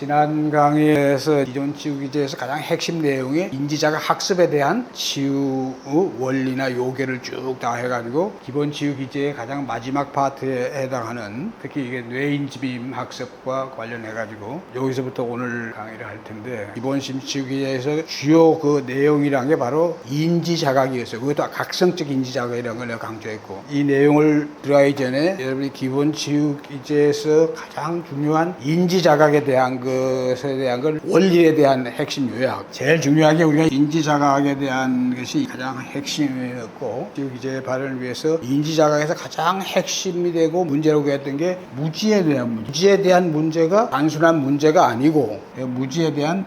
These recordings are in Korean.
지난 강의에서 기본치유기제에서 가장 핵심 내용이 인지자각 학습에 대한 치유의 원리나 요계를 쭉 다 해가지고 기본치유기제의 가장 마지막 파트에 해당하는 특히 이게 뇌인지빔 학습과 관련해가지고 여기서부터 오늘 강의를 할 텐데 기본치유기제에서 주요 그 내용이란 게 바로 인지자각이었어요. 그것도 각성적 인지자각이라는 걸 내가 강조했고 이 내용을 들어가기 전에 여러분이 기본치유기제에서 가장 중요한 인지자각에 대한 것에 대한 걸 원리에 대한 핵심 요약. 제일 중요한 게 우리가 인지자각에 대한 것이 가장 핵심이었고 치유기제 발현을 위해서 인지자각에서 가장 핵심이 되고 문제라고 했던 게 무지에 대한 문제. 무지에 대한 문제가 단순한 문제가 아니고 무지에 대한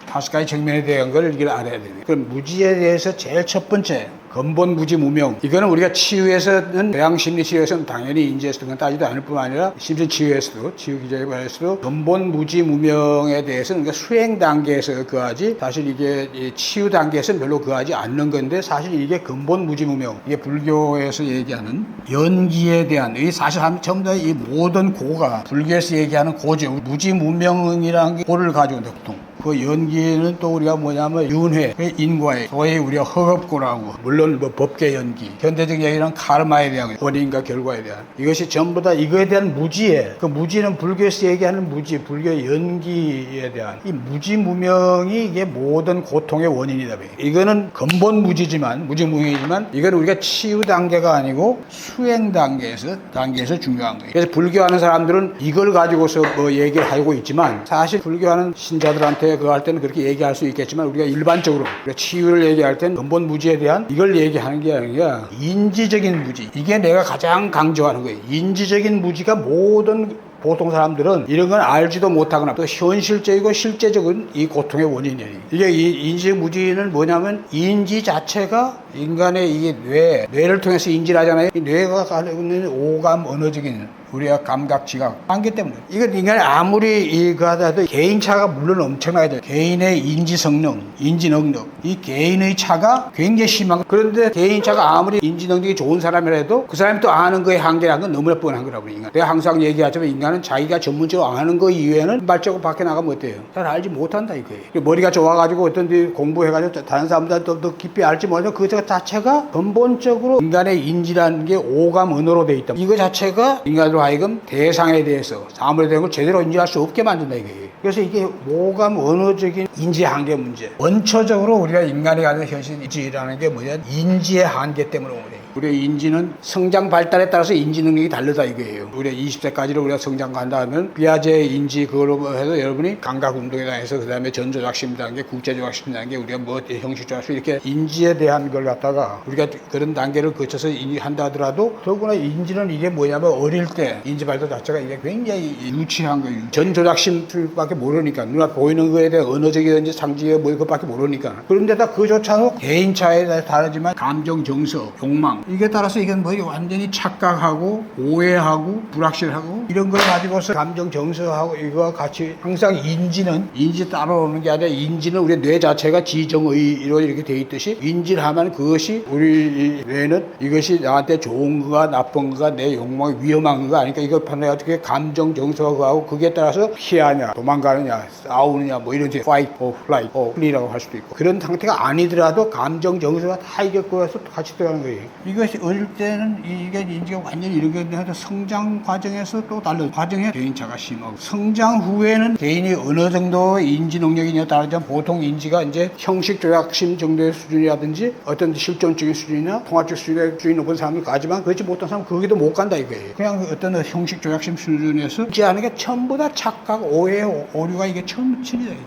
5가지 측면에 대한 걸 이걸 알아야 됩니다. 그럼 무지에 대해서 제일 첫 번째 근본 무지 무명. 이거는 우리가 치유에서는 대항심리 치유에서는 당연히 인지에서도 그건 따지도 않을 뿐만 아니라 심지어 치유에서도 치유기제에 관해서도 근본 무지 무명에 대해서는 우리가 수행 단계에서 그하지 사실 이게 치유 단계에서는 별로 그하지 않는 건데 사실 이게 근본 무지 무명. 이게 불교에서 얘기하는 연기에 대한 이 사실 전부 다 이 모든 고가 불교에서 얘기하는 고죠. 무지 무명이라는 게 고를 가지고 있는데 보통. 그 연기는 또 우리가 뭐냐면 윤회, 인과의 소위 우리가 허겁고라고 물론 뭐 법계 연기, 현대적 얘기는 카르마에 대한 원인과 결과에 대한 이것이 전부 다 이거에 대한 무지에 그 무지는 불교에서 얘기하는 무지, 불교의 연기에 대한 이 무지무명이 이게 모든 고통의 원인이다. 이거는 근본 무지지만 무지무명이지만 이건 우리가 치유 단계가 아니고 수행 단계에서 중요한 거예요. 그래서 불교하는 사람들은 이걸 가지고서 뭐 얘기를 하고 있지만 사실 불교하는 신자들한테 그거 할 때는 그렇게 얘기할 수 있겠지만 우리가 일반적으로 우리가 치유를 얘기할 때는 근본 무지에 대한 이걸 얘기하는 게 아니라 인지적인 무지. 이게 내가 가장 강조하는 거예요. 인지적인 무지가 모든 보통 사람들은 이런 건 알지도 못하거나 또 현실적이고 실제적인 이 고통의 원인이에요. 이게 이 인지적 무지는 뭐냐면 인지 자체가 인간의 이게 뇌를 통해서 인지를 하잖아요. 이 뇌가 가지고 있는 오감 언어적인 우리가 감각, 지각 한계 때문에 이건 인간이 아무리 이거 하더라도 개인차가 물론 엄청나게 개인의 인지 성능, 인지 능력 이 개인의 차가 굉장히 심한 거. 그런데 개인차가 아무리 인지 능력이 좋은 사람이라도 그 사람이 또 아는 거의 한계라는 건 너무나 뻔한 거라고 인간. 내가 항상 얘기하지만 인간은 자기가 전문적으로 아는 거 이외에는 발적으로 밖에 나가면 어때요? 잘 알지 못한다 이거예요. 머리가 좋아가지고 어떤 데 공부해가지고 다른 사람들한테 더 깊이 알지 못하면 그 자체가 근본적으로 인간의 인지라는 게 오감 언어로 돼 있다. 이거 자체가 인간으로 하여금 대상에 대해서 사물에 대한 걸 제대로 인지할 수 없게 만든다 이거예요. 그래서 이게 오감 언어적인 인지 한계 문제. 원초적으로 우리가 인간이 가진 현실 인지라는 게 뭐냐? 인지의 한계 때문에 오는 거예요. 우리의 인지는 성장 발달에 따라서 인지 능력이 다르다 이거예요. 우리가 20세까지로 우리가 성장 간다 하면 비아제 인지 그걸로 해서 여러분이 감각 운동에 대해서 그다음에 전조작심이라는 게 국제조작심이라는 게 우리가 뭐 형식조작심 이렇게 인지에 대한 걸 갖다가 우리가 그런 단계를 거쳐서 인지한다 하더라도 더구나 인지는 이게 뭐냐면 어릴 때 인지 발달 자체가 이게 굉장히 유치한 거예요. 전조작심밖에 모르니까 눈앞 보이는 거에 대한 언어적이든지 상징이 뭐 그것밖에 모르니까 그런데다 그조차도 개인차에 대해 다르지만 감정, 정서, 욕망 이게 따라서 이건 뭐 완전히 착각하고 오해하고 불확실하고 이런 걸 가지고서 감정 정서하고 이거와 같이 항상 인지는 인지 따라오는 게 아니라 인지는 우리 뇌 자체가 지정의로 이렇게 돼 있듯이 인지를 하면 그것이 우리 뇌는 이것이 나한테 좋은 거가 나쁜 거가 내 욕망이 위험한 거가 아니까 이걸 판단해가지고 감정 정서하고 그게 따라서 피하냐 도망가느냐 싸우느냐 뭐 이런 fight or flight or flee라고 할 수도 있고 그런 상태가 아니더라도 감정 정서가 다 이게 그래서 같이 들어가는 거예요. 이것이 어릴 때는 이게 인지가 완전히 이렇게 해도 성장 과정에서 또 달라. 과정에 개인차가 심하고 성장 후에는 개인이 어느 정도 인지 능력이냐에 따르지만 보통 인지가 이제 형식 조작심 정도의 수준이라든지 어떤 실존적인 수준이나 통합적 수준이 높은 사람이 가지만 그렇지 못한 사람은 거기도 못 간다 이거예요. 그냥 어떤 형식 조작심 수준에서 인지하는 게 전부 다 착각, 오해, 오류가 이게 천천히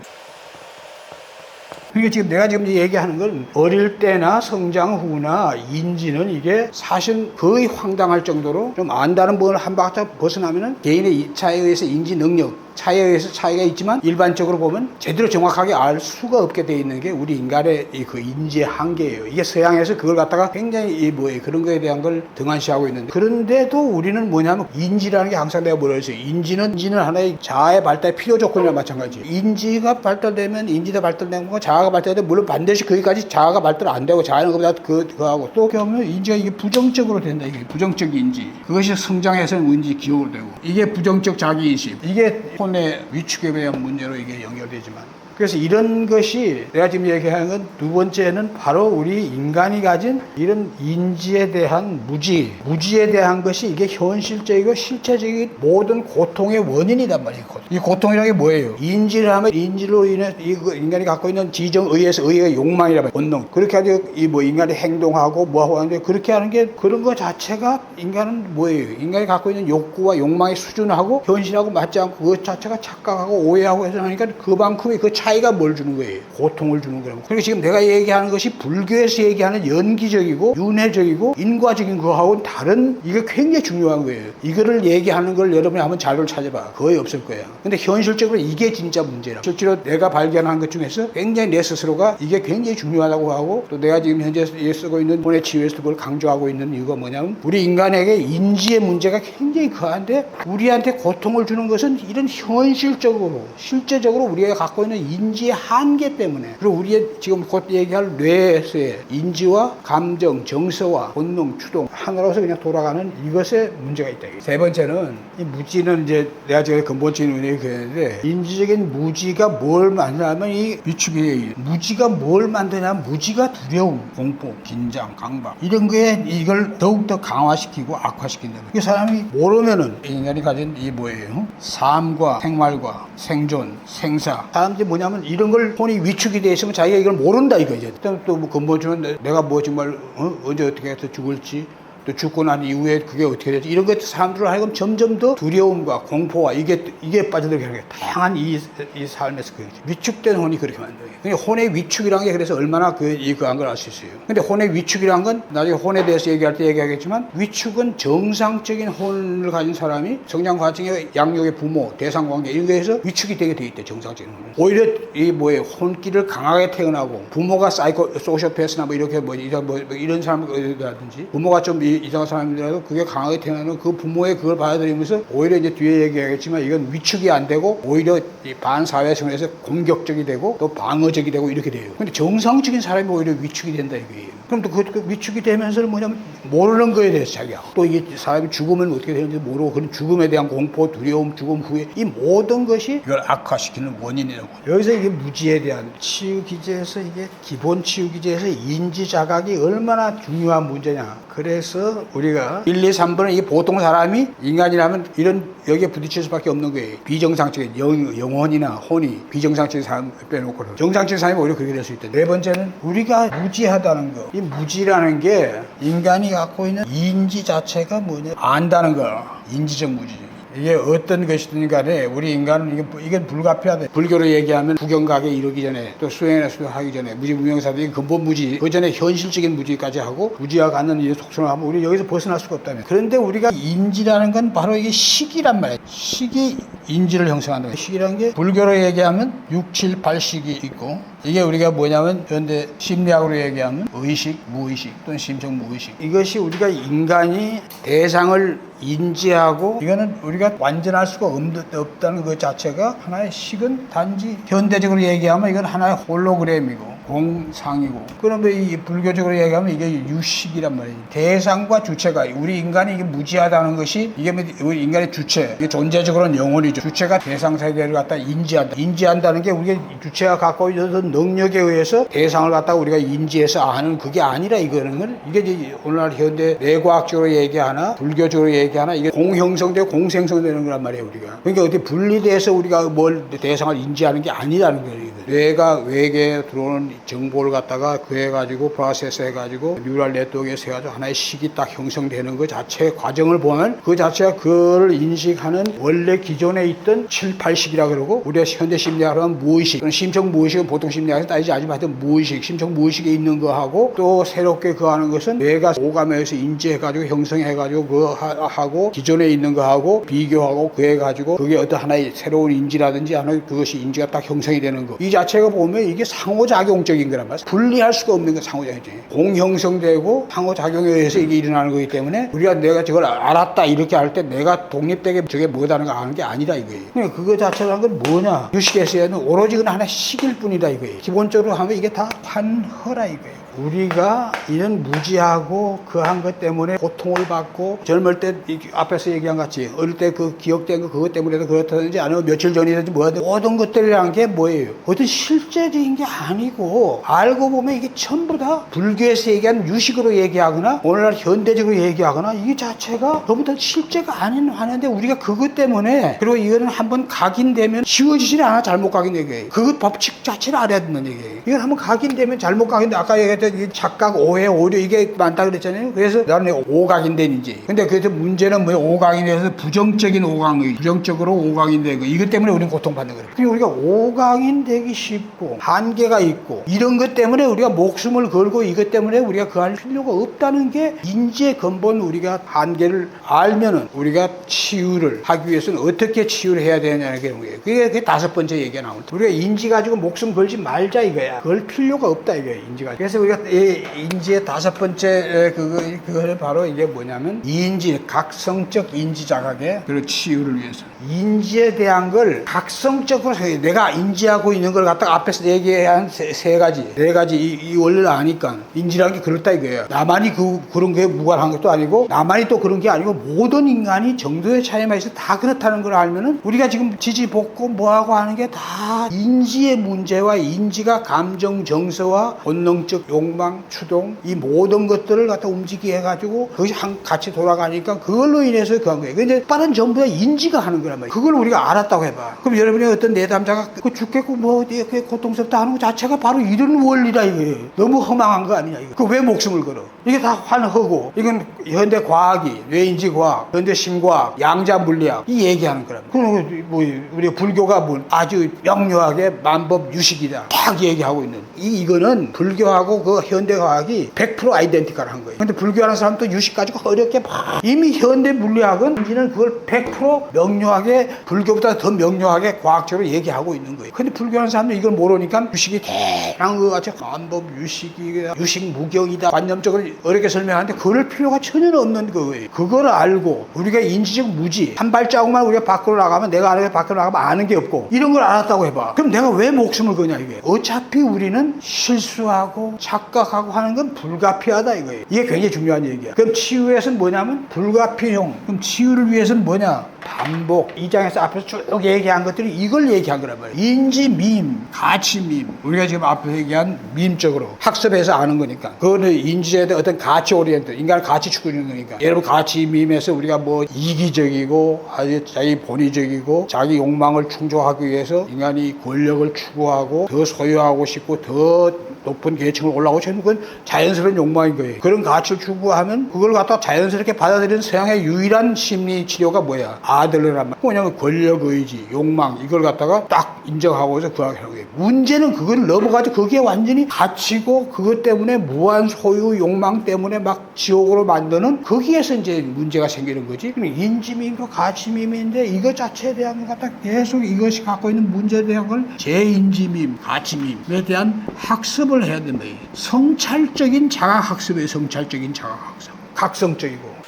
그러니까 지금 내가 지금 얘기하는 건 어릴 때나 성장 후나 인지는 이게 사실 거의 황당할 정도로 좀 안다는 부분을 한 바퀴 벗어나면은 개인의 이차에 의해서 인지 능력 차이에 의해서 차이가 있지만 일반적으로 보면 제대로 정확하게 알 수가 없게 돼 있는 게 우리 인간의 그 인지의 한계예요. 이게 서양에서 그걸 갖다가 굉장히 그런 거에 대한 걸 등한시하고 있는데, 그런데도 우리는 뭐냐면 인지라는 게 항상 내가 뭐라 했어요. 인지는 하나의 자아의 발달 필요 조건이랑 마찬가지예요. 인지가 발달되면 인지가 발달되는 거, 자아가 발달되면 물론 반드시 거기까지 자아가 발달 안 되고 자아는 그보다 그거하고 또 그러면 인지가 이게 부정적으로 된다. 이게 부정적 인지. 그것이 성장해서 문제 기억으로 되고, 이게 부정적 자기인식. 이게 혼의 위축에 대한 문제로 이게 연결되지만, 그래서 이런 것이 내가 지금 얘기하는 건 두 번째는 바로 우리 인간이 가진 이런 인지에 대한 무지에 대한 것이 이게 현실적이고 실체적인 모든 고통의 원인이란 말이에요. 이 고통이라는 게 뭐예요? 인지를 하면 인지로 인해 인간이 갖고 있는 의의가 욕망이란 말이에요. 본능. 그렇게 하죠. 인간이 행동하고 뭐하고 하는데, 그렇게 하는 게 그런 거 자체가 인간은 뭐예요? 인간이 갖고 있는 욕구와 욕망의 수준하고 현실하고 맞지 않고 그것 자체가 착각하고 오해하고 해서 하니까 그만큼의 그 차이가 뭘 주는 거예요? 고통을 주는 거라고. 그러니까 지금 내가 얘기하는 것이 불교에서 얘기하는 연기적이고 윤회적이고 인과적인 거하고는 다른, 이게 굉장히 중요한 거예요. 이거를 얘기하는 걸 여러분이 한번 자료를 찾아봐. 거의 없을 거야. 근데 현실적으로 이게 진짜 문제라. 실제로 내가 발견한 것 중에서 굉장히 내 스스로가 이게 굉장히 중요하다고 하고, 또 내가 지금 현재 쓰고 있는 혼의 치유에서 그걸 강조하고 있는 이유가 뭐냐면, 우리 인간에게 인지의 문제가 굉장히 거한데 우리한테 고통을 주는 것은 이런 현실적으로 실제적으로 우리가 갖고 있는 인지의 한계 때문에, 그리고 우리의 지금 곧 얘기할 뇌에서의 인지와 감정, 정서와 본능, 추동 하나로서 그냥 돌아가는 이것에 문제가 있다. 세 번째는 이 무지는 이제 내가 제가 근본적인 의미를 그랬는데, 인지적인 무지가 뭘 만드냐면 이 위축이, 무지가 뭘 만드냐면 무지가 두려움, 공포, 긴장, 강박 이런 거에 이걸 더욱더 강화시키고 악화시킨다. 이 사람이 모르면은 인간이 가진 이 뭐예요? 삶과 생활과 생존, 생사. 사람들이 뭐냐면 이런 걸 혼이 위축이 돼 있으면 자기가 이걸 모른다 이거죠. 또 뭐 근본적으로 내가 뭐 정말 언제 어떻게 해서 죽을지, 또 죽고 난 이후에 그게 어떻게 될지, 이런 것 사람들을 하여금 점점 더 두려움과 공포와 이게 빠져들게 하는 거예요. 다양한 이 삶에서 위축된 혼이 그렇게 만들어요. 그러니까 혼의 위축이라는 게 그래서 얼마나 그한 걸 알 수 있어요. 근데 혼의 위축이라는 건 나중에 혼에 대해서 얘기할 때 얘기하겠지만, 위축은 정상적인 혼을 가진 사람이 성장 과정에 양육의 부모, 대상 관계 이런 거에서 위축이 되게 돼 있대. 정상적인 혼. 오히려 혼기를 강하게 태어나고 부모가 소시오패스나 이런 사람이라든지 부모가 좀 이상한 사람이라도 그게 강하게 태어나는 그 부모의 그걸 받아들이면서 오히려 이제 뒤에 얘기하겠지만 이건 위축이 안 되고 오히려 반사회성에서 공격적이 되고 또 방어적이 되고 이렇게 돼요. 근데 정상적인 사람이 오히려 위축이 된다 이거예요. 그럼 또 그 위축이 되면서는 뭐냐면 모르는 거에 대해서 자기가 또 이게 사람이 죽으면 어떻게 되는지 모르고 그런 죽음에 대한 공포, 두려움, 죽음 후에 이 모든 것이 이걸 악화시키는 원인이라고. 여기서 이게 무지에 대한 치유 기제에서 이게 기본 치유 기제에서 인지 자각이 얼마나 중요한 문제냐. 그래서 우리가 1, 2, 3번은 이게 보통 사람이 인간이라면 이런 여기에 부딪힐 수밖에 없는 거예요. 비정상적인 영혼이나 혼이 비정상적인 사람 빼놓고는 정상적인 사람이 오히려 그렇게 될 수 있다. 네 번째는 우리가 무지하다는 거. 이 무지라는 게 인간이 갖고 있는 인지 자체가 뭐냐? 안다는 거. 인지적 무지. 이게 어떤 것이든 간에 우리 인간은 이게 불가피하다. 불교로 얘기하면 구경각에 이르기 전에 또 수행이나 수행하기 전에 무지무명사들이 근본 무지, 그 전에 현실적인 무지까지 하고 무지와 갖는 이 속성을 하면 우리 여기서 벗어날 수가 없다면. 그런데 우리가 인지라는 건 바로 이게 식이란 말이에요. 식이 인지를 형성한다. 식이라는 게 불교로 얘기하면 6, 7, 8식이 있고, 이게 우리가 뭐냐면 현대 심리학으로 얘기하면 의식, 무의식 또는 심성 무의식. 이것이 우리가 인간이 대상을 인지하고, 이거는 우리가 완전할 수가 없다는 것 자체가 하나의 식은 단지 현대적으로 얘기하면 이건 하나의 홀로그램이고 공상이고, 그런데 이 불교적으로 얘기하면 이게 유식이란 말이에요. 대상과 주체가, 우리 인간이 이게 무지하다는 것이 이게 우리 인간의 주체, 이게 존재적으로는 영혼이죠. 주체가 대상 세계를 갖다 인지한다. 인지한다는 게 우리가 주체가 갖고 있는 능력에 의해서 대상을 갖다가 우리가 인지해서 아는 그게 아니라 이거는 이게 이제 오늘날 현대 뇌과학적으로 얘기하나 불교적으로 얘기하나 이게 공형성되고 공생성되는 거란 말이에요. 우리가 그러니까 어디 분리돼서 우리가 뭘 대상을 인지하는 게 아니라는 거예요. 뇌가 외계에 들어오는 정보를 갖다가 그해가지고 프로세스 해가지고 뉴럴 네트워크에서 해가지고 하나의 식이 딱 형성되는 그 자체의 과정을 보면 그 자체가 그걸 인식하는 원래 기존에 있던 7, 8식이라 그러고 우리가 현대 심리학으로 하면 무의식, 심청 무의식은 보통 심리학에서 따지지 않지만 하여튼 무의식, 심청 무의식에 있는 거하고 또 새롭게 그 하는 것은 뇌가 오감에서 인지해가지고 형성해가지고 그거 하고 기존에 있는 거하고 비교하고 그해가지고 그게 어떤 하나의 새로운 인지라든지 하는 그것이 인지가 딱 형성이 되는 거. 이 자체가 보면 이게 상호작용적인 거란 말이야. 분리할 수가 없는 거 상호작용적인. 공형성되고 상호작용에 의해서 이게 일어나는 거기 때문에 우리가 내가 저걸 알았다 이렇게 할 때 내가 독립되게 저게 뭐다는 거 아는 게 아니다 이거예요. 그러니까 그거 자체라는 건 뭐냐. 유식에서는 오로지 그건 하나의 식일 뿐이다 이거예요. 기본적으로 하면 이게 다 환허라 이거예요. 우리가 이런 무지하고 그 한 것 때문에 고통을 받고 젊을 때 앞에서 얘기한 같이 어릴 때 그 기억된 거 그것 때문에도 그렇다든지 아니면 며칠 전이든지 뭐든 모든 것들이라는 게 뭐예요? 어떤 실제적인 게 아니고 알고 보면 이게 전부 다 불교에서 얘기한 유식으로 얘기하거나 오늘날 현대적으로 얘기하거나 이게 자체가 전부 다 실제가 아닌 하는데 우리가 그것 때문에 그리고 이거는 한번 각인되면 지워지지 않아. 잘못 각인되게 그것 법칙 자체를 알아야 된다는 얘기예요. 이건 한번 각인되면 잘못 각인돼. 아까 얘기했던 착각, 오해, 오류 이게 많다 그랬잖아요. 그래서 나는 오각인된인지. 근데 그래서 문제는 뭐예요? 오각인돼서 부정적인 오각이 부정적으로 오각인된 거. 이것 때문에 우리는 고통받는 거예요. 그리고 우리가 오각인되기 쉽고 한계가 있고 이런 것 때문에 우리가 목숨을 걸고 이것 때문에 우리가 그 할 필요가 없다는 게 인지의 근본. 우리가 한계를 알면은 우리가 치유를 하기 위해서는 어떻게 치유를 해야 되느냐는 게 거예요. 그게 다섯 번째 얘기가 나옵니다. 우리가 인지 가지고 목숨 걸지 말자 이거야. 그걸 필요가 없다 이거야. 인지가. 그래서 우리가 이 인지의 다섯 번째 그거는 바로 이게 뭐냐면 인지, 각성적 인지 자각의 그 치유를 위해서 인지에 대한 걸 각성적으로 내가 인지하고 있는 걸 갖다가 앞에서 얘기한 네 가지 이 원리를 아니까 인지라는 게 그렇다 이거예요. 나만이 그런 게 무관한 것도 아니고 나만이 또 그런 게 아니고 모든 인간이 정도의 차이만 있어 다 그렇다는 걸 알면은 우리가 지금 지지볶고 뭐하고 하는 게 다 인지의 문제와 인지가 감정 정서와 본능적 욕망, 추동 이 모든 것들을 갖다 움직이게 해가지고 그것이 같이 돌아가니까 그걸로 인해서 그한 거예요. 근데 다른 전부 다 인지가 하는 거란 말이에요. 그걸 우리가 알았다고 해봐. 그럼 여러분이 어떤 내담자가 그 죽겠고 뭐 이렇게 고통스럽다 하는 것 자체가 바로 이런 원리다 이거예요. 너무 허망한 거 아니냐 이거. 그 왜 목숨을 걸어? 이게 다 환허고 이건 현대 과학이 뇌인지 과학, 현대 심과학, 양자 물리학 이 얘기하는 거란 말이에요. 그럼 뭐 우리 불교가 뭐 아주 명료하게 만법 유식이다 딱 얘기하고 있는 이거는 불교하고 그 현대 과학이 100% 아이덴티컬한 거예요. 근데 불교하는 사람도 유식 가지고 어렵게 막 이미 현대 물리학은 이제는 그걸 100% 명료하게 불교보다 더 명료하게 과학적으로 얘기하고 있는 거예요. 근데 불교하는 사람도 이걸 모르니까 유식이 대단한 것 같이 만법 유식이다, 유식 무경이다 관념적으로 어렵게 설명하는데 그럴 필요가 전혀 없는 거예요. 그걸 알고 우리가 인지적 무지 한 발자국만 우리가 밖으로 나가면 내가 아는 게 밖으로 나가면 아는 게 없고 이런 걸 알았다고 해봐. 그럼 내가 왜 목숨을 거냐 이게. 어차피 우리는 실수하고 착각하고 하는 건 불가피하다 이거예요. 이게 굉장히 중요한 얘기야. 그럼 치유에서는 뭐냐면 불가피용. 그럼 치유를 위해서는 뭐냐? 반복. 이 장에서 앞에서 쭉 얘기한 것들이 이걸 얘기한 거란 말이에요. 인지 밈, 가치 밈. 우리가 지금 앞에 얘기한 밈적으로 학습해서 아는 거니까. 그거는 인지에 대한 어떤 가치 오리엔트, 인간을 가치 추구하는 거니까. 여러분 가치 밈에서 우리가 뭐 이기적이고 아주 자기 본의적이고 자기 욕망을 충족하기 위해서 인간이 권력을 추구하고 더 소유하고 싶고 더 높은 계층을 올라가고 싶은 건 자연스러운 욕망인 거예요. 그런 가치를 추구하면 그걸 갖다 자연스럽게 받아들이는 서양의 유일한 심리 치료가 뭐야? 아들러란 말. 뭐냐면 권력의지, 욕망 이걸 갖다가 딱 인정하고서 그 하는 거예요. 문제는 그걸 넘어가지고 그게 완전히 갇히고 그것 때문에 무한 소유 욕망 때문에 막 지옥으로 만드는 거기에서 이제 문제가 생기는 거지. 인지밈과 가치밈인데 이것 자체에 대한 것 갖다 계속 이것이 갖고 있는 문제에 대한 걸 제인지밈, 가치밈에 대한 학습을 해야 된다. 성찰적인 자각학습이에요. 성찰적인 자각학습. 각성적이고.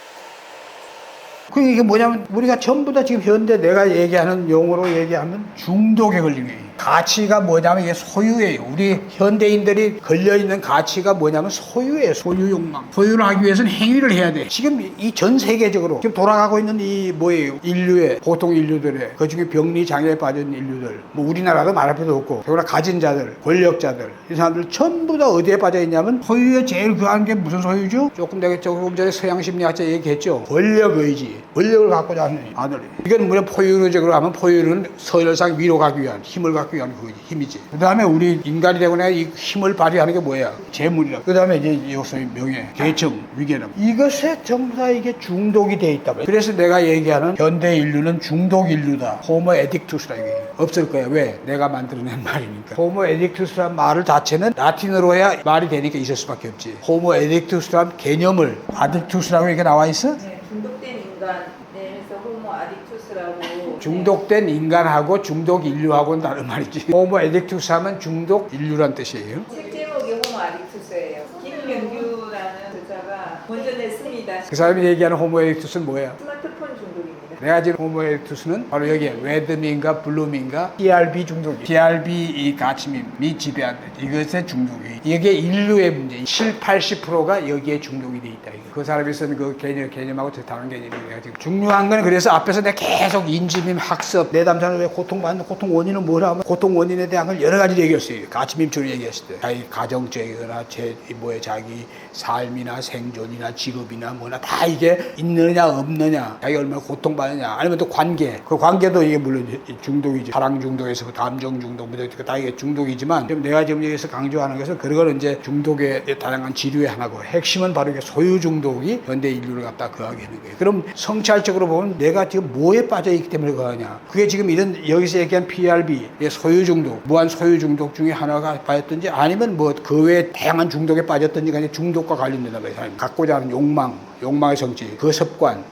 그게 이게 뭐냐면 우리가 전부 다 지금 현대 내가 얘기하는 용어로 얘기하면 중독에 걸린 거예요. 가치가 뭐냐면 이게 소유예요. 우리 현대인들이 걸려있는 가치가 뭐냐면 소유예요. 소유 욕망. 소유를 하기 위해서는 행위를 해야 돼. 지금 이 전 세계적으로 지금 돌아가고 있는 이 뭐예요? 인류의 보통 인류들의 그중에 병리 장애에 빠진 인류들 뭐 우리나라도 말할 필요 없고 더구나 가진 자들, 권력자들 이 사람들 전부 다 어디에 빠져 있냐면 소유에 제일 그한 게 무슨 소유죠? 조금 전에 서양 심리학자 얘기했죠. 권력의지. 권력을 갖고자 하는 아들이. 이건 뭐냐, 포유류적으로 하면 포유류는 서열상 위로 가기 위한, 힘을 갖기 위한 그거지, 힘이지. 그 다음에 우리 인간이 되고 나서 이 힘을 발휘하는 게 뭐야? 재물이라. 그 다음에 이제 요소의 명예, 계층, 위계남. 이것에 전부 다 이게 중독이 돼 있다. 그래서 내가 얘기하는 현대 인류는 중독 인류다. 호모 에딕투스라 이게 없을 거야. 왜? 내가 만들어낸 말이니까. 호모 에딕투스란 말을 자체는 라틴어로 해야 말이 되니까 있을 수밖에 없지. 호모 에딕투스란 개념을 아딕투스라고 이렇게 나와 있어? 네, 중독된 인간. 네, 그래서 호모 아딕투스라고. 중독된 인간하고 중독 인류하고는 다른 말이지. 호모 에딕투스 하면 중독 인류란 뜻이에요. 책 제목이 호모 아딕투스예요. 김명규라는 저자가 먼저 냈습니다. 그 사람이 얘기하는 호모 에딕투스는 뭐야? 스마트폰 중독입니다. 내가 지금 호모 에딕투스는 바로 여기에 레드민과 블루민과 PRB 중독이. PRB 이 가치민이 지배한다. 이것의 중독이. 이게 인류의 문제. 80%가 여기에 중독이 돼 있다. 그 사람이 쓴 그 개념하고 다른 개념이에요. 지금 중요한 건 그래서 앞에서 내가 계속 인지밈 학습, 내담자는 왜 고통받는 고통 원인은 뭐라 하면 고통 원인에 대한 걸 여러 가지 얘기했어요. 가치민처럼 얘기했을 때. 자기 가정적이거나 자기 삶이나 생존이나 직업이나 뭐나 다 이게 있느냐 없느냐, 자기 얼마나 고통받느냐, 아니면 또 관계. 그 관계도 이게 물론 중독이지. 사랑 중독에서 감정 중독, 다 이게 중독이지만 내가 지금 여기서 강조하는 것은 그걸 이제 중독의 다양한 지류의 하나고, 핵심은 바로 이게 소유 중독이 현대 인류를 갖다 거하게 하는 거예요. 그럼 성찰적으로 보면 내가 지금 뭐에 빠져 있기 때문에 거하냐? 그게 지금 이런 여기서 얘기한 PRB, 소유 중독, 무한 소유 중독 중에 하나가 빠졌든지, 아니면 뭐 그 외에 다양한 중독에 빠졌든지 간에 중독과 관련된다 말이에요. 갖고자 하는 욕망의 성질, 그 습관,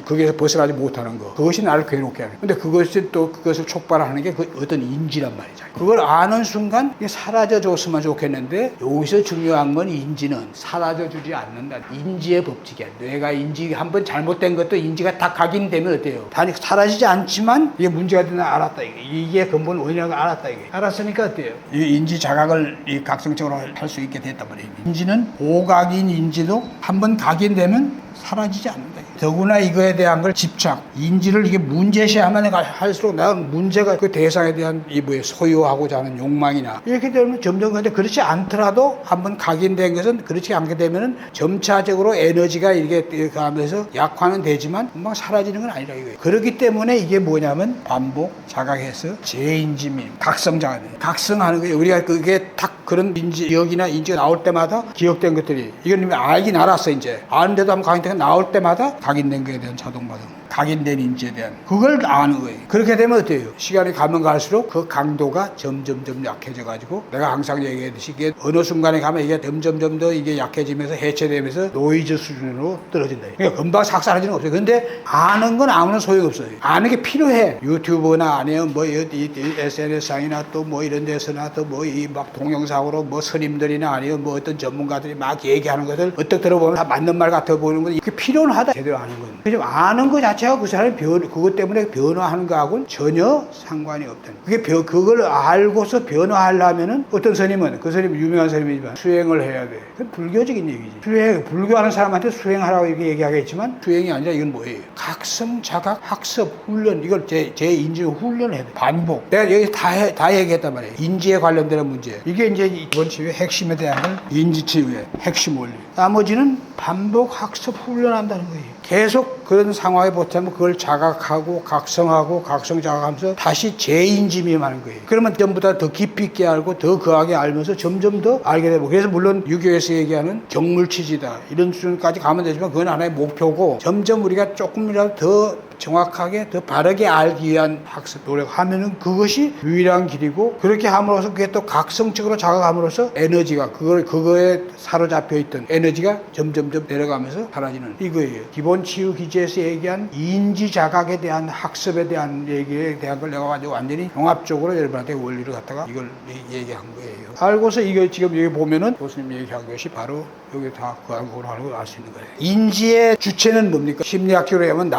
거기에서 벗어나지 못하는 거, 그것이 나를 괴롭게 하는. 근데 그것이 또 그것을 촉발하는 게 그 어떤 인지란 말이죠. 그걸 아는 순간 이게 사라져 줬으면 좋겠는데, 여기서 중요한 건 인지는 사라져 주지 않는다. 인지의 법칙이야. 뇌가 인지 한번 잘못된 것도 인지가 다 각인되면 어때요? 다 사라지지 않지만 이게 문제가 되나 알았다. 이게 근본 원인이라는 걸 알았다. 이게 알았으니까 어때요? 이 인지 자각을 이 각성적으로 할 수 있게 됐단 말이에요. 인지는 오각인 인지도 한번 각인되면 사라지지 않는다. 더구나 이거에 대한 걸 집착, 인지를 이게 문제시하면 할수록 나는 문제가 그 대상에 대한 이 뭐에 소유하고자 하는 욕망이나 이렇게 되면 점점, 근데 그렇지 않더라도 한번 각인된 것은 그렇지 않게 되면은 점차적으로 에너지가 이렇게 가면서 약화는 되지만 금방 사라지는 건 아니라 이거예요. 그렇기 때문에 이게 뭐냐면 반복, 자각해서 재인지민, 각성하는 거예요. 우리가 그게 딱 그런 기억이나 인지가 나올 때마다 기억된 것들이, 이건 알긴 알았어. 이제 아는데도 한번 각인된 거 나올 때마다 각인된 거에 대한 자동 반응, 각인된 인지에 대한 그걸 아는 거예요. 그렇게 되면 어때요? 시간이 가면 갈수록 그 강도가 점점 약해져 가지고, 내가 항상 얘기했듯이 이게 어느 순간에 가면 이게 점점 더 이게 약해지면서 해체되면서 노이즈 수준으로 떨어진다. 그러니까 금방 싹 사라지는 거 없어요. 근데 아는 건 아무런 소용없어요. 아는 게 필요해. 유튜브나 아니면 뭐 SNS상이나 또 뭐 이런 데서나 또 뭐 이 막 동영상으로 뭐 스님들이나 아니면 뭐 어떤 전문가들이 막 얘기하는 것을 어떻게 들어보면 다 맞는 말 같아 보이는 건 이게 필요는 하다. 제대로 아는 건. 그래서 아는 것 자체가 그 사람이 그것 때문에 변화하는 거하고는 전혀 상관이 없다는 거예요. 그걸 알고서 변화하려면은 어떤 스님은, 그 스님 유명한 스님이지만 수행을 해야 돼. 그건 불교적인 얘기지. 불교하는 사람한테 수행하라고 이렇게 얘기하겠지만 수행이 아니라 이건 뭐예요? 각성, 자각, 학습, 훈련, 이걸 제 인지 훈련해야 돼. 반복. 내가 여기 다 얘기했단 말이에요. 인지에 관련되는 문제. 이게 이제 이번 치유의 핵심에 대한 걸 인지 치유의 핵심 원리. 나머지는 반복, 학습, 훈련한다는 거예요. 계속 그런 상황에 보태면 그걸 자각하고 각성하고 각성 자각하면서 다시 재인지임하는 거예요. 그러면 전보다 더 깊이 있게 알고 더 거하게 알면서 점점 더 알게 되고, 그래서 물론 유교에서 얘기하는 경물치지다 이런 수준까지 가면 되지만 그건 하나의 목표고, 점점 우리가 조금이라도 더 정확하게 더 바르게 알기 위한 학습 노력하면은 그것이 유일한 길이고, 그렇게 함으로써 그게 또 각성적으로 자각함으로써 에너지가 그거에 사로잡혀 있던 에너지가 점점 내려가면서 사라지는 이거예요. 기본 치유 기제에서 얘기한 인지 자각에 대한 학습에 대한 얘기에 대한 걸 내가 완전히 종합적으로 여러분한테 원리를 갖다가 이걸 얘기한 거예요. 알고서 이거 지금 여기 보면은 교수님 얘기한 것이 바로 여기 다 그 안으로 하는 걸 알 수 있는 거예요. 인지의 주체는 뭡니까? 심리학적으로 하면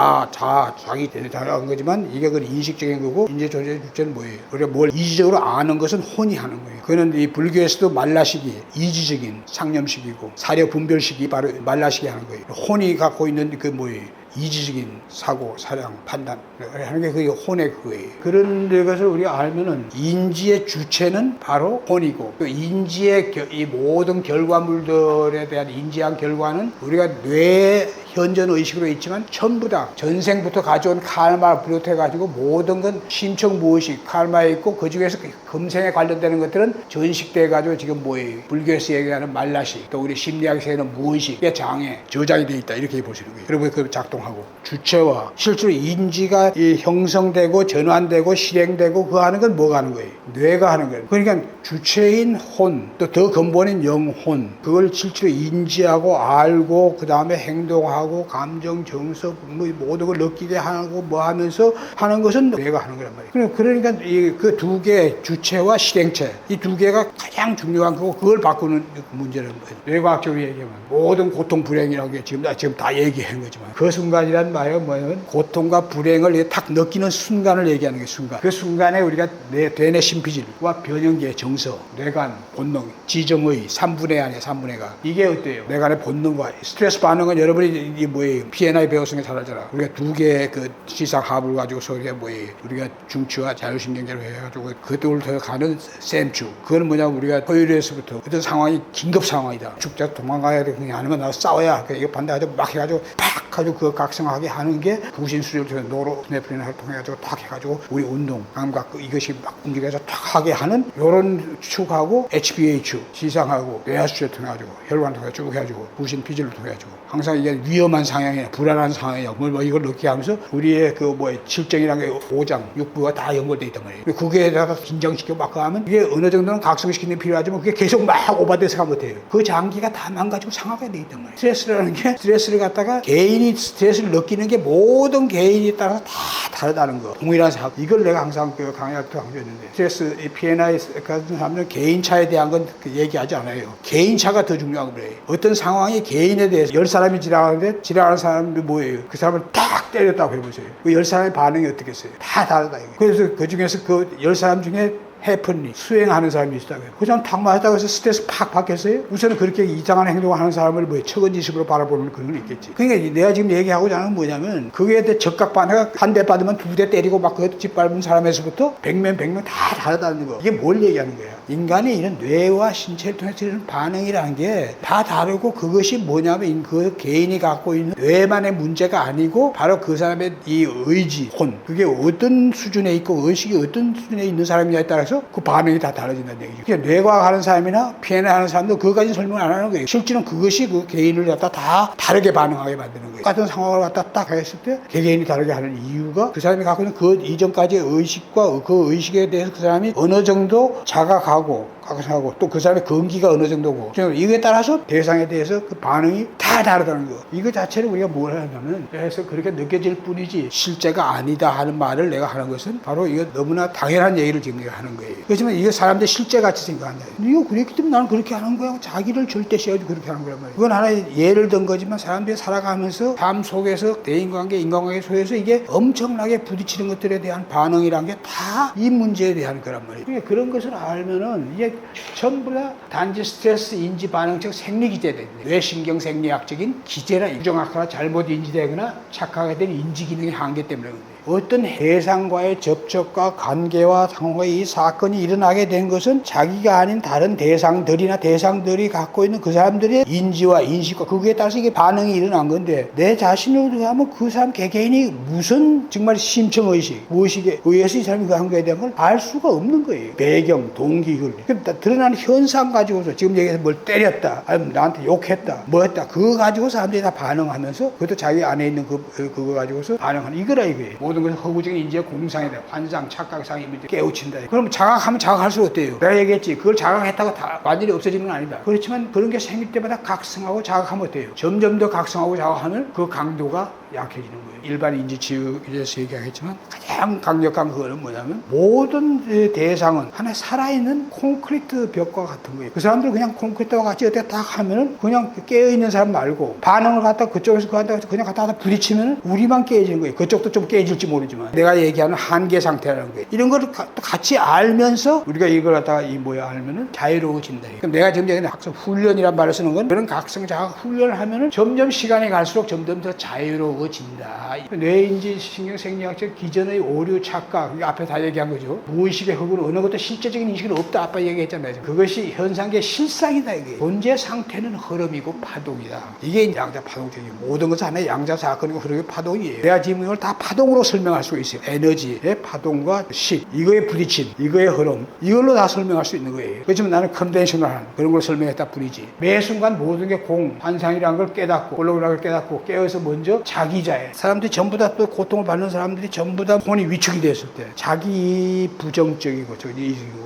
자기 대단한 거지만 이게 그 인식적인 거고, 인지 존재의 주체는 뭐예요? 우리가 뭘 이지적으로 아는 것은 혼이 하는 거예요. 그는 이 불교에서도 말라식이 이지적인 상념식이고 사려 분별식이 바로 말라식이 하는 거예요. 혼이 갖고 있는 그 뭐예요? 이지적인 사고, 사량, 판단 하는 게 그게 혼의 그거예요. 그런 것을 우리가 알면은 인지의 주체는 바로 혼이고 그 인지의 이 모든 결과물들에 대한 인지한 결과는 우리가 뇌 현전 의식으로 있지만 전부 다 전생부터 가져온 칼마를 비롯해 가지고 모든 건 심청 무의식 칼마에 있고 그 중에서 금생에 관련되는 것들은 전식돼 가지고 지금 뭐예요? 불교에서 얘기하는 말라식 또 우리 심리학에서 얘기하는 무의식의 장애 저장이 돼 있다 이렇게 보시는 거예요. 그리고 그 작동하고 주체와 실제로 인지가 이 형성되고 전환되고 실행되고 그거 하는 건 뭐가 하는 거예요? 뇌가 하는 거예요. 그러니까 주체인 혼 또 더 근본인 영혼 그걸 실제로 인지하고 알고 그 다음에 행동하고 감정 정서 뭐 모든 걸 느끼게 하고 뭐 하면서 하는 것은 뇌가 하는 거란 말이에요. 그러니까 이 그 두 개 주체와 실행체 이 두 개가 가장 중요한 거고 그걸 바꾸는 문제는 거예요. 뇌과학적으로 얘기하면 모든 고통 불행이라고 지금 다 얘기한 거지만 그 순간이란 말은 뭐냐면 고통과 불행을 탁 느끼는 순간을 얘기하는 게 순간. 그 순간에 우리가 뇌내 심피질과 변형계 정서, 뇌관, 본능, 지정의 3분의 안에 3분의가 이게 어때요? 뇌관의 본능과 스트레스 반응은 여러분이 이 뭐예요? P&I 배웠으니까 잘 알잖아. 우리가 두 개의 그 지상합을 가지고서 우리가 뭐예요? 우리가 중추와 자율신경계로 해가지고 그쪽을 더 가는 샘추. 그거는 뭐냐면 우리가 허유리에서부터 어떤 상황이 긴급 상황이다. 죽자 도망가야 돼. 그냥 아니면 나와 싸워야. 이거 반대하고 막 해가지고 팍 가지고 그거 각성하게 하는 게 부신수를 통해 노로네프린을 통해가지고 탁 해가지고 우리 운동, 감각 이것이 막 움직여서 탁 하게 하는 요런 축하고 HPA 축, 지상하고 뇌하수를 통해가지고 혈관 통해 쭉 해가지고 부신 피질을 통해가지고 항상 이게 위험한 상황이나 불안한 상황이야. 뭐 이걸 넣게 하면서 우리의 그 칠정이라는 게 5장, 6부가 다 연결돼 있단 말이에요. 그게다가 긴장시켜 막 하면 이게 어느 정도는 각성시키는 게 필요하지만 그게 계속 막 오버돼서 가면 못해요. 그 장기가 다 망가지고 상하게 돼 있단 말이에요. 스트레스라는 게 스트레스를 갖다가 개인이 스트레스를 느끼는 게 모든 개인에 따라서 다 다르다는 거. 동일한 사고. 이걸 내가 항상 그 강의할 때 강조했는데 스트레스, P&I 같은 사람들은 개인차에 대한 건 얘기하지 않아요. 개인차가 더 중요한 거예요. 어떤 상황이 개인에 대해서 10사람이 지나가는데 지나가는 사람이 뭐예요? 그 사람을 딱 때렸다고 해보세요. 그 10사람의 반응이 어떻겠어요? 다 다르다. 그래서 그 중에서 그 10사람 중에 해프닝, 수행하는 사람이 있다고요. 그 사람 탁 맞았다고 해서 스트레스 팍 받겠어요? 우선은 그렇게 이상한 행동을 하는 사람을 척은지식으로 바라보는 그런 건 있겠지. 그러니까 내가 지금 얘기하고자 하는 건 뭐냐면 그거에 대해 적각 반응가 한 대 받으면 두 대 때리고 막 그것도 짓밟은 사람에서부터 100명 다 다르다는 거. 이게 뭘 얘기하는 거야? 인간이 이런 뇌와 신체를 통해서 이런 반응이라는 게 다 다르고 그것이 뭐냐면 그 개인이 갖고 있는 뇌만의 문제가 아니고 바로 그 사람의 이 의지, 혼. 그게 어떤 수준에 있고 의식이 어떤 수준에 있는 사람이냐에 따라서 그 반응이 다 달라진다는 얘기죠. 그러니까 뇌과학 하는 사람이나 P&I 하는 사람도 그거까지 설명을 안 하는 거예요. 실제는 그것이 그 개인을 갖다 다 다르게 반응하게 만드는 거예요. 같은 상황을 갖다 딱 했을 때 개개인이 다르게 하는 이유가 그 사람이 갖고 있는 그 이전까지의 의식과 그 의식에 대해서 그 사람이 어느 정도 자각하고 각성하고 또 그 사람의 건기가 어느 정도고 이거에 따라서 대상에 대해서 그 반응이 다 다르다는 거. 이거 자체를 우리가 뭘 하냐면 그래서 그렇게 느껴질 뿐이지 실제가 아니다 하는 말을 내가 하는 것은 바로 이거 너무나 당연한 얘기를 지금 내가 하는 거예요. 그렇지만 이게 사람들 실제 같이 생각한다. 이거 그랬기 때문에 나는 그렇게 하는 거야. 자기를 절대시하지 그렇게 하는 거란 말이에요. 그건 하나의 예를 든 거지만 사람들이 살아가면서 삶 속에서 대인관계, 인간관계 속에서 이게 엄청나게 부딪히는 것들에 대한 반응이란 게 다 이 문제에 대한 거란 말이에요. 그러니까 그런 것을 알면은 이게 전부 다 단지 스트레스 인지 반응적 생리 기제다. 뇌신경 생리학적인 기제나 부정확하거나 잘못 인지되거나 착각하게 된 인지 기능의 한계 때문에 그런데 어떤 대상과의 접촉과 관계와 상호의 이 사건이 일어나게 된 것은 자기가 아닌 다른 대상들이나 대상들이 갖고 있는 그 사람들의 인지와 인식과 그거에 따라서 이게 반응이 일어난 건데 내 자신으로 하면 그 사람 개개인이 무슨 정말 심청의식, 무의식에 의해서 이 사람이 그 한 거에 대한 걸 알 수가 없는 거예요. 배경, 동기, 그러니까 드러나는 현상 가지고서 지금 얘기해서 뭘 때렸다, 아니면 나한테 욕했다, 뭐 했다, 그거 가지고 사람들이 다 반응하면서 그것도 자기 안에 있는 그거 가지고서 반응하는 이거라 이거예요. 모든 것은 허구적인 인지의 공상이 돼. 환상, 착각상이 깨우친다. 그럼 자각하면 자각할수록 어때요? 내가 얘기했지. 그걸 자각했다고 다 완전히 없어지는 건 아니다. 그렇지만 그런 게 생길 때마다 각성하고 자각하면 어때요? 점점 더 각성하고 자각하면 그 강도가 약해지는 거예요. 일반 인지치유에서 얘기하겠지만 가장 강력한 그거는 뭐냐면 모든 대상은 하나의 살아있는 콘크리트 벽과 같은 거예요. 그 사람들 그냥 콘크리트와 같이 어떻게 딱 하면은 그냥 깨어있는 사람 말고 반응을 갖다 그쪽에서 그한테 그냥 갖다 부딪히면 우리만 깨지는 거예요. 그쪽도 좀 깨질지 모르지만 내가 얘기하는 한계 상태라는 거예요. 이런 걸 같이 알면서 우리가 이걸 갖다가 알면은 자유로워진다. 그럼 내가 지금 얘기하는 각성 훈련이란 말을 쓰는 건 그런 각성 자각 훈련을 하면은 점점 시간이 갈수록 점점 더 자유로워 이루어진다. 뇌인지 신경생리학적 기전의 오류 착각, 이거 앞에 다 얘기한 거죠. 무의식의 흑은 어느 것도 실제적인 인식은 없다. 아빠 얘기했잖아요. 그것이 현상계 실상이다. 이게 존재 상태는 흐름이고 파동이다. 이게 양자 파동적인 모든 것은 하나의 양자 사건이고 흐름의 파동이에요. 내가 지금 이걸 다 파동으로 설명할 수 있어요. 에너지의 파동과 식, 이거의 부딪힘, 이거의 흐름, 이걸로 다 설명할 수 있는 거예요. 그렇지만 나는 컨벤셔널한 그런 걸 설명했다 뿐이지. 매 순간 모든 게 공, 환상이라는 걸 깨닫고 홀로그램을 깨닫고 깨어서 먼저 자기자애. 사람들이 전부 다 또 고통을 받는 사람들이 전부 다 혼이 위축이 됐을 때 자기 부정적이고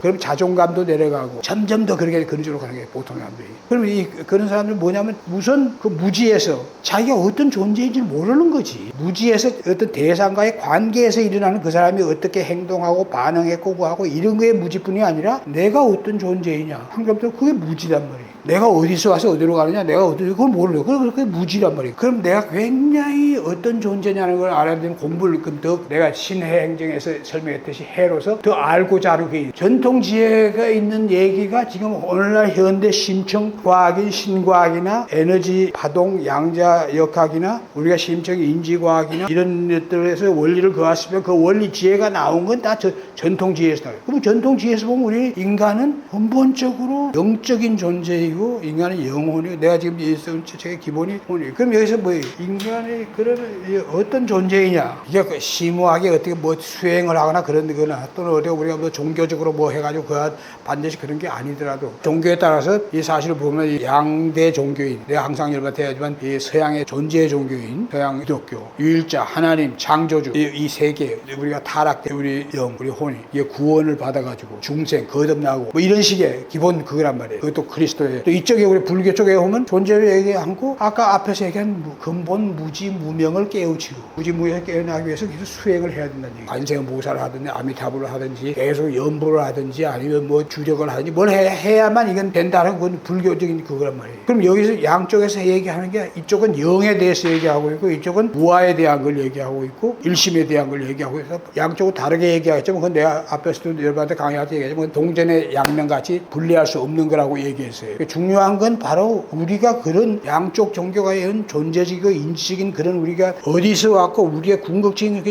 그럼 자존감도 내려가고 점점 더 그렇게 그런 쪽으로 가는 게 보통 사람들이. 그럼 그런 사람들 뭐냐면 우선 그 무지에서 자기가 어떤 존재인지 모르는 거지. 무지에서 어떤 대상과의 관계에서 일어나는 그 사람이 어떻게 행동하고 반응했고 뭐하고 이런 거에 무지뿐이 아니라 내가 어떤 존재이냐. 한가운데 그게 무지란 말이에요. 내가 어디서 와서 어디로 가느냐, 내가 그걸 모르요. 그게 무지란 말이에요. 그럼 내가 굉장히 어떤 존재냐는 걸 알아야 되는 공부를 더 내가 신해 행정에서 설명했듯이 해로서 더 알고자 하는 게 전통 지혜가 있는 얘기가 지금 오늘날 현대 심층 과학인 신과학이나 에너지 파동 양자 역학이나 우리가 심층 인지과학이나 이런 것들에서 원리를 거하시면 그 원리 지혜가 나온 건 다 전통 지혜에서 나와요. 그럼 전통 지혜에서 보면 우리 인간은 근본적으로 영적인 존재이고 인간의 영혼이 내가 지금 이쓴 책의 기본이 혼이. 그럼 여기서 뭐 인간의 그러면 어떤 존재이냐? 이게 그 심오하게 어떻게 뭐 수행을 하거나 그런 거나 또는 어디 우리가 뭐 종교적으로 뭐 해가지고 그 반드시 그런 게 아니더라도 종교에 따라서 이 사실을 보면 이 양대 종교인 내가 항상 열받해야지만 이 서양의 존재 종교인 서양 기독교 유일자 하나님 창조주 이 세계 우리가 타락된 우리 영 우리 혼이 이게 구원을 받아가지고 중생 거듭나고 뭐 이런 식의 기본 그거란 말이에요. 그것도 그리스도의 또 이쪽에 우리 불교 쪽에 오면 존재를 얘기하고 아까 앞에서 얘기한 근본 무지 무명을 깨우치고 무지 무명을 깨어나기 위해서 계속 수행을 해야 된다는 얘기예요. 관세음보살을 하든지 아미타불을 하든지 계속 연보를 하든지 아니면 뭐 주력을 하든지 뭘 해야만 이건 된다는 건 불교적인 그거란 말이에요. 그럼 여기서 양쪽에서 얘기하는 게 이쪽은 영에 대해서 얘기하고 있고 이쪽은 무아에 대한 걸 얘기하고 있고 일심에 대한 걸 얘기하고 있어서 양쪽은 다르게 얘기하겠지만 그건 내가 앞에서도 여러분한테 강의할 때 얘기했지만 동전의 양면같이 분리할 수 없는 거라고 얘기했어요. 중요한 건 바로 우리가 그런 양쪽 종교가 이런 존재적이고 인지적인 그런 우리가 어디서 왔고 우리의 궁극적인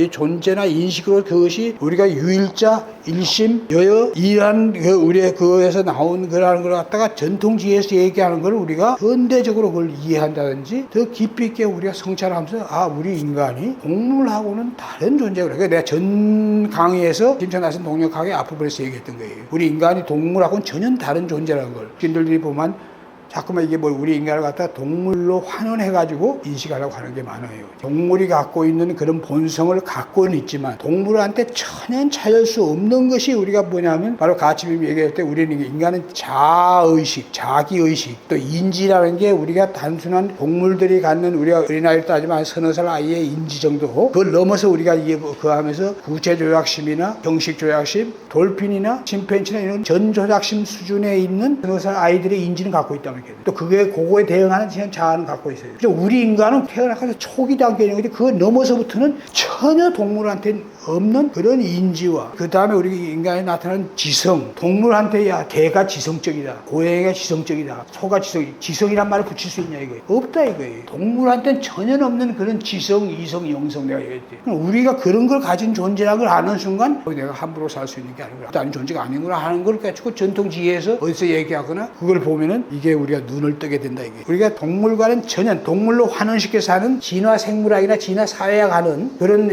존재나 인식으로 그것이 우리가 유일자 일심 여여 이란 그 우리의 그에서 나온 거라는 걸 갖다가 전통지에서 얘기하는 걸 우리가 현대적으로 그걸 이해한다든지 더 깊이 있게 우리가 성찰하면서 아 우리 인간이 동물하고는 다른 존재구나. 그러니까 내가 전 강의에서 김천하신 동력학의 앞부분에서 얘기했던 거예요. 우리 인간이 동물하고는 전혀 다른 존재라는 걸. 신들들이 보면 자꾸만 이게 뭐 우리 인간을 갖다 동물로 환원해가지고 인식하려고 하는 게 많아요. 동물이 갖고 있는 그런 본성을 갖고는 있지만 동물한테 전혀 차일 수 없는 것이 우리가 뭐냐면 바로 가치빔 얘기할 때 우리는 인간은 자의식, 자기의식 또 인지라는 게 우리가 단순한 동물들이 갖는 우리가 어린아이를 따지면 서너 살 아이의 인지 정도 그걸 넘어서 우리가 이게 그 하면서 구체조약심이나 형식조약심, 돌핀이나 침팬지나 이런 전조작심 수준에 있는 서너 살 아이들의 인지는 갖고 있다. 또 그거에 대응하는 자아는 갖고 있어요. 우리 인간은 태어나서 초기 단계인 건데 그거 넘어서부터는 전혀 동물한테는 없는 그런 인지와 그 다음에 우리 인간에 나타나는 지성. 동물한테 야 개가 지성적이다, 고양이가 지성적이다, 소가 지성이란 말을 붙일 수 있냐 이거예요. 없다 이거예요. 동물한테는 전혀 없는 그런 지성, 이성, 영성 내가 얘기했지. 우리가 그런 걸 가진 존재라는 걸 아는 순간 내가 함부로 살 수 있는 게 아니구나, 다른 존재가 아니구나 하는 걸 가지고 전통지혜에서 어디서 얘기하거나 그걸 보면은 이게 우리가 눈을 뜨게 된다 이게. 우리가 동물과는 전혀 동물로 환원시켜서 하는 진화 생물학이나 진화 사회학 하는 그런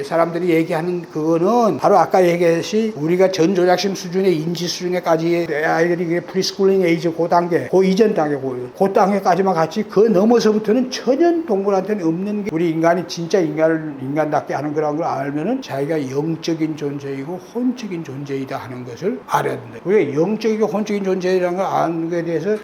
사람들이 얘기하는 그거는 바로 아까 얘기했듯이 우리가 전조작심 수준의 인지 수준에까지 아이들이 프리스쿨링 에이지 그 단계, 그 이전 단계, 그 단계까지만 같이 그 넘어서부터는 전혀 동물한테는 없는 게 우리 인간이 진짜 인간을 인간답게 하는 거라는 걸 알면은 자기가 영적인 존재이고 혼적인 존재이다 하는 것을 알아야 된다. 우리가 영적이고 혼적인 존재라는 걸 아는 것에 대해서